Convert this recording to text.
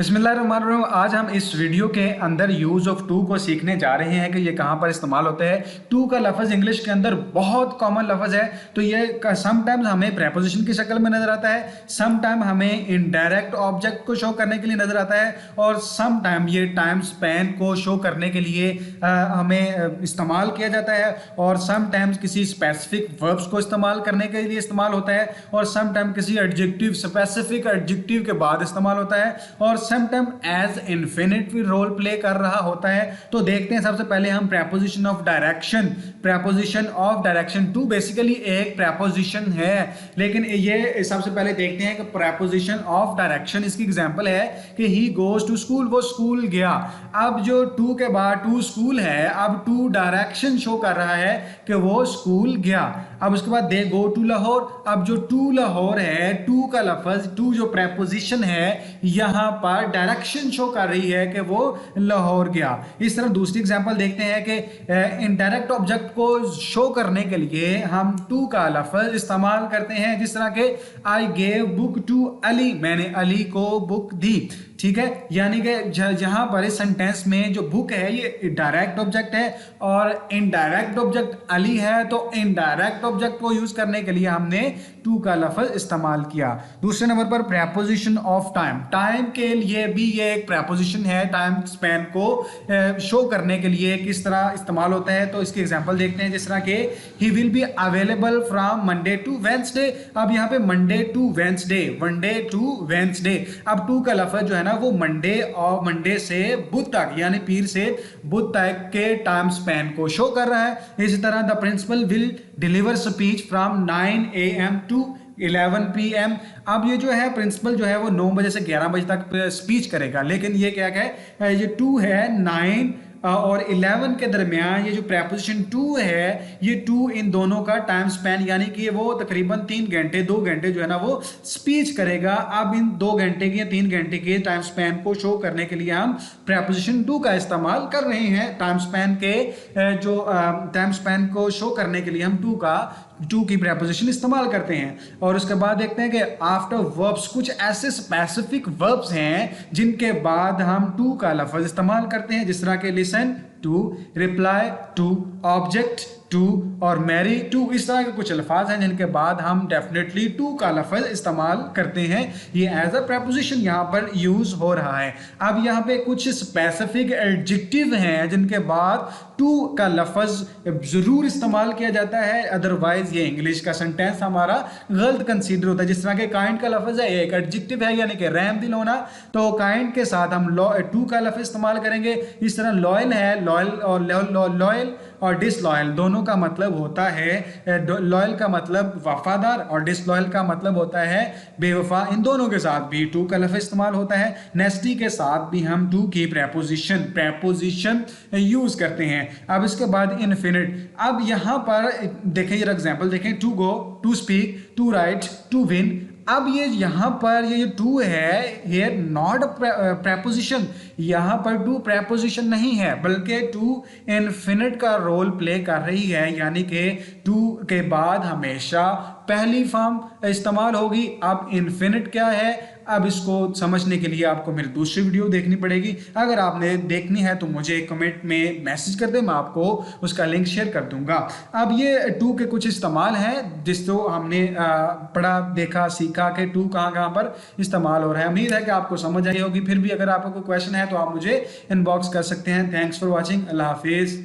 बिस्मिल्लाहिर्रहमानिर्रहीम। आज हम इस वीडियो के अंदर यूज ऑफ टू को सीखने जा रहे हैं कि ये कहाँ पर इस्तेमाल होता है। टू का लफ्ज़ इंग्लिश के अंदर बहुत कॉमन लफ्ज़ है, तो ये समटाइम्स हमें प्रेपोजिशन की शक्ल में नजर आता है, समटाइम हमें इनडायरेक्ट ऑब्जेक्ट को शो करने के लिए नजर आता है, और समटाइम ये टाइम स्पैन को शो करने के लिए हमें इस्तेमाल किया जाता है, और समटाइम्स किसी स्पेसिफिक वर्ब्स को इस्तेमाल करने के लिए इस्तेमाल होता है, और समटाइम किसी एडजेक्टिव स्पेसिफिक एडजेक्टिव के बाद इस्तेमाल होता है, और sometime as infinitive role play कर रहा होता है। तो देखते हैं सबसे पहले हम preposition of direction. Preposition of direction to basically एक प्रेपोजिशन है, लेकिन ये सबसे पहले देखते हैं कि प्रेपोजिशन ऑफ डायरेक्शन, इसकी एग्जांपल है कि ही गोज टू स्कूल, वो स्कूल गया। अब जो टू के बाद टू स्कूल है, अब टू डायरेक्शन शो कर रहा है कि वो स्कूल गया। अब उसके बाद दे गो टू लाहौर। अब जो टू लाहौर है, टू का लफ्ज, टू जो प्रेपोजिशन है, यहां पर डायरेक्शन शो कर रही है कि वो लाहौर गया। इस तरह दूसरी एग्जांपल देखते हैं कि इनडायरेक्ट ऑब्जेक्ट को शो करने के लिए हम टू का लफ्ज इस्तेमाल करते हैं, जिस तरह के I gave book to Ali, मैंने अली को बुक दी। ठीक है, यानी कि जहां पर इस सेंटेंस में जो बुक है ये डायरेक्ट ऑब्जेक्ट है और इनडायरेक्ट ऑब्जेक्ट अली है, तो इनडायरेक्ट ऑब्जेक्ट को यूज करने के लिए हमने टू का लफ्ज इस्तेमाल किया। दूसरे नंबर पर प्रेपोजिशन ऑफ टाइम। टाइम के लिए भी ये एक प्रेपोजिशन है, टाइम स्पैन को शो करने के लिए किस तरह इस्तेमाल होता है, तो इसकी एग्जांपल देखते हैं, जिस तरह के he will be available from Monday to Wednesday. अब यहाँ पे Monday to Wednesday, Monday to Wednesday, अब टू का लफ्ज जो है ना वो मंडे और मंडे से बुध तक यानी पीर से बुध तक के टाइम स्पैन को शो कर रहा है। इसी तरह the principal will deliver speech from 9 AM to 11 PM। अब ये जो है प्रिंसिपल जो है वो 9 बजे से 11 बजे तक स्पीच करेगा, लेकिन ये क्या है, ये टू है 9 और 11 के दरमियान, ये जो प्रेपोजिशन टू है, ये टू इन दोनों का टाइम स्पैन यानी कि वो तकरीबन 3 घंटे 2 घंटे जो है ना वो स्पीच करेगा। अब इन 2 घंटे के 3 घंटे के टाइम स्पैन को शो करने के लिए हम प्रेपोजिशन टू का इस्तेमाल कर रहे हैं। टाइम स्पैन के जो टाइम स्पैन को शो करने के लिए हम टू की प्रेपोजिशन इस्तेमाल करते हैं। और उसके बाद देखते हैं कि आफ्टर वर्ब्स, कुछ ऐसे स्पेसिफिक वर्ब्स हैं जिनके बाद हम टू का लफ्ज इस्तेमाल करते हैं, जिस तरह के listen to, reply to, object to और मैरी टू। इस तरह के कुछ अल्फाज हैं जिनके बाद हम डेफिनेटली टू का लफ्ज इस्तेमाल करते हैं। ये एज अ प्रेपोजिशन यहाँ पर यूज हो रहा है। अब यहाँ पे कुछ स्पेसिफिक एडजेक्टिव हैं जिनके बाद टू का लफ्ज जरूर इस्तेमाल किया जाता है, अदरवाइज ये इंग्लिश का सेंटेंस हमारा गलत कंसीडर होता है। जिस तरह के काइंड का लफ्ज है, एक एडजेक्टिव है यानी कि रहम दिल होना, तो काइंड के साथ हम टू का लफ्ज इस्तेमाल करेंगे। इस तरह लॉयल है, लॉयल और डिसलॉयल दोनों का मतलब होता है, लॉयल का मतलब वफादार और डिसलॉयल का मतलब होता है बेवफा। इन दोनों के साथ भी टू का लफ्ज इस्तेमाल होता है। नेस्टी के साथ भी हम टू की प्रेपोजिशन यूज करते हैं। अब इसके बाद इनफिनिट। अब यहां पर देखें, ये एग्जांपल देखें, to go, to speak, to write, to win. अब ये यहां पर ये जो टू है, ये नॉट प्रेपोजिशन, यहां पर टू प्रेपोजिशन नहीं है, बल्कि टू इनफिनिट का रोल प्ले कर रही है, यानी कि टू के बाद हमेशा पहली फॉर्म इस्तेमाल होगी। अब इनफिनिट क्या है, अब इसको समझने के लिए आपको मेरी दूसरी वीडियो देखनी पड़ेगी। अगर आपने देखनी है तो मुझे कमेंट में मैसेज कर दें, मैं आपको उसका लिंक शेयर कर दूंगा। अब ये टू के कुछ इस्तेमाल हैं जिसको हमने पढ़ा, देखा, सीखा कि टू कहाँ कहाँ पर इस्तेमाल हो रहा है। उम्मीद है कि आपको समझ आई होगी। फिर भी अगर आपको कोई क्वेश्चन है तो आप मुझे इनबॉक्स कर सकते हैं। Thanks for watching. अल्लाह हाफिज़।